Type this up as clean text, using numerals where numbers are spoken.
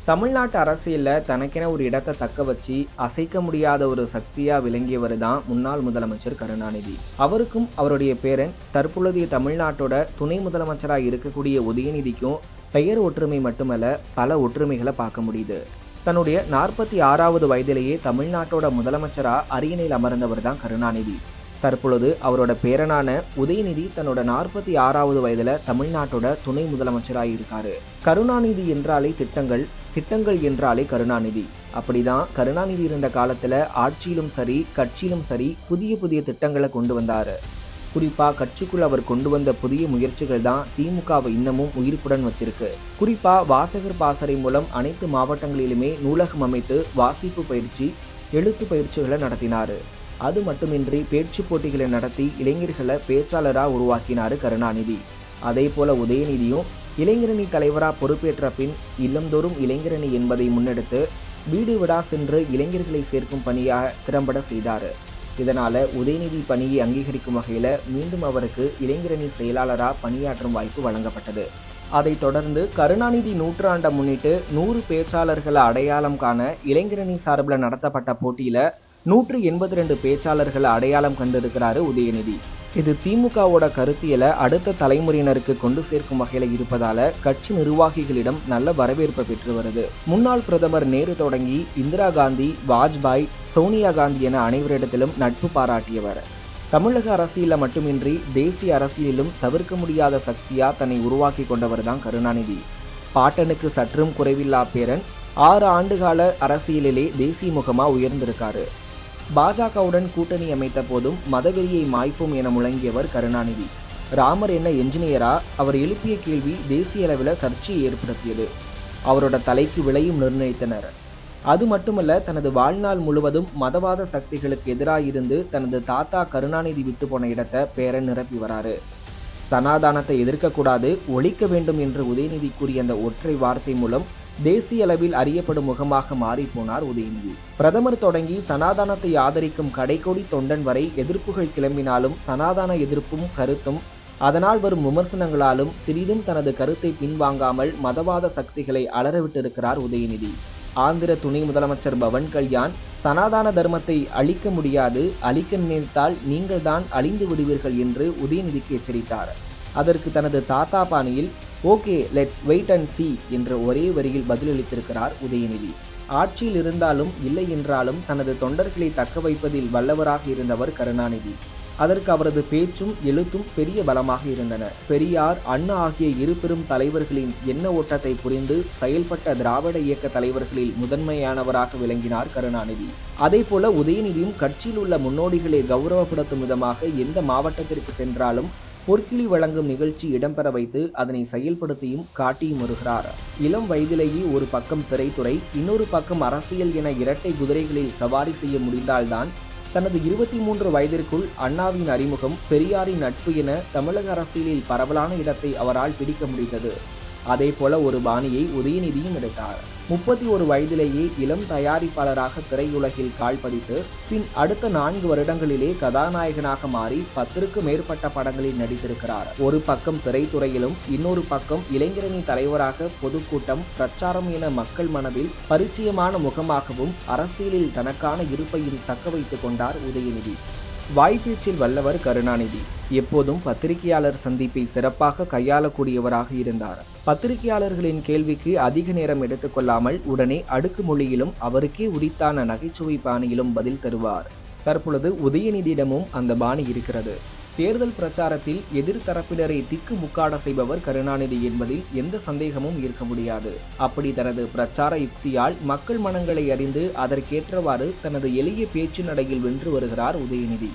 தமிழ்நாட்டு அரசியல்ல தனக்கென ஒரு இடத்தை தக்க வச்சு அசைக்க முடியாத ஒரு சக்தியா விளங்கியவர் தான் முன்னாள் முதலமைச்சர் கருணாநிதி. அவருக்கும் அவருடைய பேரன் தற்பொழுதைய தமிழ்நாட்டோட துணை முதலமைச்சரா இருக்கக்கூடிய உதயநிதிக்கும் பெயர் ஒற்றுமை மட்டுமல்ல, பல ஒற்றுமைகளை பார்க்க முடியுது. தன்னுடைய 46வது வயதிலேயே தமிழ்நாட்டோட முதலமைச்சரா அரியணையில் அமர்ந்தவர் தான் கருணாநிதி. தற்பொழுது அவரோட பேரனான உதயநிதி தன்னோட 46வது வயதுல தமிழ்நாட்டோட துணை முதலமைச்சராக இருக்காரு. கருணாநிதி என்றாலே திட்டங்கள், திட்டங்கள் என்றாலே கருணாநிதி. அப்படிதான் கருணாநிதி இருந்த காலத்துல ஆட்சியிலும் சரி கட்சியிலும் சரி புதிய புதிய திட்டங்களை கொண்டு வந்தாரு. குறிப்பா கட்சிக்குள் அவர் கொண்டு வந்த புதிய முயற்சிகள் தான் திமுகவை இன்னமும் உயிர்ப்புடன் வச்சிருக்கு. குறிப்பா வாசகர் பாசறை மூலம் அனைத்து மாவட்டங்களிலுமே நூலகம் அமைத்து வாசிப்பு பயிற்சி, எழுத்து பயிற்சிகளை நடத்தினாரு. அது மட்டுமின்றி பேச்சு போட்டிகளை நடத்தி இளைஞர்களை பேச்சாளரா உருவாக்கினாரு கருணாநிதி. அதே போல உதயநிதியும் இளைஞரணி தலைவரா பொறுப்பேற்ற பின் இல்லந்தோறும் இளைஞரணி என்பதை முன்னெடுத்து வீடு விடா சென்று இளைஞர்களை சேர்க்கும் பணியாக திறம்பட செய்தாரு. இதனால உதயநிதி பணியை அங்கீகரிக்கும் வகையில மீண்டும் அவருக்கு இளைஞரணி செயலாளரா பணியாற்றும் வாய்ப்பு வழங்கப்பட்டது. அதைத் தொடர்ந்து கருணாநிதி நூற்றாண்டை முன்னிட்டு 100 பேச்சாளர்களை அடையாளம் காண இளைஞரணி சார்பில் நடத்தப்பட்ட போட்டியில 182 பேச்சாளர்களை அடையாளம் கண்டிருக்கிறாரு உதயநிதி. இது திமுகவோட கருத்தியலை அடுத்த தலைமுறையினருக்கு கொண்டு சேர்க்கும் வகையில இருப்பதால கட்சி நிர்வாகிகளிடம் நல்ல வரவேற்பை பெற்று வருது. முன்னாள் பிரதமர் நேரு தொடங்கி இந்திரா காந்தி, வாஜ்பாய், சோனியா காந்தி என அனைவரிடத்திலும் நட்பு பாராட்டியவர். தமிழக அரசியல மட்டுமின்றி தேசிய அரசியலிலும் தவிர்க்க முடியாத சக்தியா தன்னை உருவாக்கி கொண்டவர் தான் கருணாநிதி. பாட்டனுக்கு சற்றும் குறைவில்லா பேரன் 6 ஆண்டுகால அரசியலிலே தேசிய முகமா உயர்ந்திருக்காரு. பாஜகவுடன் கூட்டணி அமைத்த போதும் மதவெறியை மாய்ப்போம் என முழங்கியவர் கருணாநிதி. ராமர் என்ன என்ஜினியரா? அவர் எழுப்பிய கேள்வி தேசிய அளவில் சர்ச்சையை ஏற்படுத்தியது. அவரோட தலைக்கு விலையும் நிர்ணயித்தனர். அது மட்டுமல்ல, தனது வாழ்நாள் முழுவதும் மதவாத சக்திகளுக்கு எதிராக இருந்து தனது தாத்தா கருணாநிதி விட்டு போன இடத்தை பேரன் நிரப்பி வராரு. சனாதானத்தை எதிர்க்கக்கூடாது, ஒழிக்க வேண்டும் என்று உதயநிதி கூறிய அந்த ஒற்றை வார்த்தை மூலம் தேசிய அளவில் அறியப்படும் முகமாக மாறி போனார் உதயநிதி. பிரதமர் தொடங்கி சனாதானத்தை ஆதரிக்கும் கடைக்கோடி தொண்டன் வரை எதிர்ப்புகள் கிளம்பினாலும் சனாதான எதிர்ப்பும் கருத்தும் அதனால் வரும் விமர்சனங்களாலும் சிறிதும் தனது கருத்தை பின்வாங்காமல் மதவாத சக்திகளை அலறவிட்டிருக்கிறார் உதயநிதி. ஆந்திர துணை முதலமைச்சர் பவன் கல்யாண் சனாதான தர்மத்தை அழிக்க முடியாது, அழிக்க நினைத்தால் நீங்கள் தான் அழிந்து விடுவீர்கள் என்று உதயநிதிக்கு எச்சரித்தார். அதற்கு தனது தாத்தா பாணியில் okay let's wait and see என்ற ஒரே வரியில் பதிலளித்திருக்கிறார் உதயநிதி. ஆட்சியில் இருந்தாலும் இல்லை என்றாலும் தனது தொண்டர்களை தக்க வைப்பதில் வல்லவராக இருந்தவர் கருணாநிதி. அதற்கு அவரது பேச்சும் எழுத்தும் பெரிய பலமாக இருந்தன. பெரியார், அண்ணா ஆகிய இரு பெரும் தலைவர்களின் எண்ண ஓட்டத்தை புரிந்து செயல்பட்ட திராவிட இயக்க தலைவர்களில் முதன்மையானவராக விளங்கினார் கருணாநிதி. அதே போல உதயநிதியும் கட்சியில் உள்ள முன்னோடிகளை கௌரவப்படுத்தும் விதமாக எந்த மாவட்டத்திற்கு சென்றாலும் பொற்கிளி வழங்கும் நிகழ்ச்சி இடம்பெற வைத்து அதனை செயல்படுத்தியும் காட்டியும் வருகிறார். இளம் வயதிலேயே ஒரு பக்கம் திரைத்துறை, இன்னொரு பக்கம் அரசியல் என இரட்டை குதிரைகளில் சவாரி செய்ய முடிந்தால்தான் தனது 23 வயதிற்குள் அண்ணாவின் அறிமுகம், பெரியாரின் நட்பு என தமிழக அரசியலில் பரவலான இடத்தை அவரால் பிடிக்க முடிந்தது. அதே போல ஒரு பாணியை உதயநிதியும் எடுத்தார். 31 வயதிலேயே இளம் தயாரிப்பாளராக திரையுலகில் கால் பதித்து பின் அடுத்த 4 வருடங்களிலே கதாநாயகனாக மாறி 10க்கும் மேற்பட்ட படங்களில் நடித்திருக்கிறார். ஒரு பக்கம் திரைத்துறையிலும் இன்னொரு பக்கம் இளைஞரணி தலைவராக பொதுக்கூட்டம், பிரச்சாரம் என மக்கள் மனதில் பரிச்சயமான முகமாகவும் அரசியலில் தனக்கான இருப்பையும் தக்க வைத்துக் கொண்டார் உதயநிதி. வாய்ப்பேச்சில் வல்லவர் கருணாநிதி. எப்போதும் பத்திரிகையாளர் சந்திப்பை சிறப்பாக கையாளக்கூடியவராக இருந்தார். பத்திரிகையாளர்களின் கேள்விக்கு அதிக நேரம் எடுத்துக்கொள்ளாமல் உடனே அடுக்கு மொழியிலும் அவருக்கே உரித்தான நகைச்சுவை பாணியிலும் பதில் தருவார். தற்பொழுது உதயநிதியிடமும் அந்த பாணி இருக்கிறது. தேர்தல் பிரச்சாரத்தில் எதிர்த்தரப்பினரை திக்கு முக்காட செய்பவர் கருணாநிதி என்பதில் எந்த சந்தேகமும் இருக்க முடியாது. அப்படி தனது பிரச்சார யுக்தியால் மக்கள் மனங்களை அறிந்து அதற்கேற்றவாறு தனது எளிய பேச்சு நடையில் வென்று வருகிறார் உதயநிதி.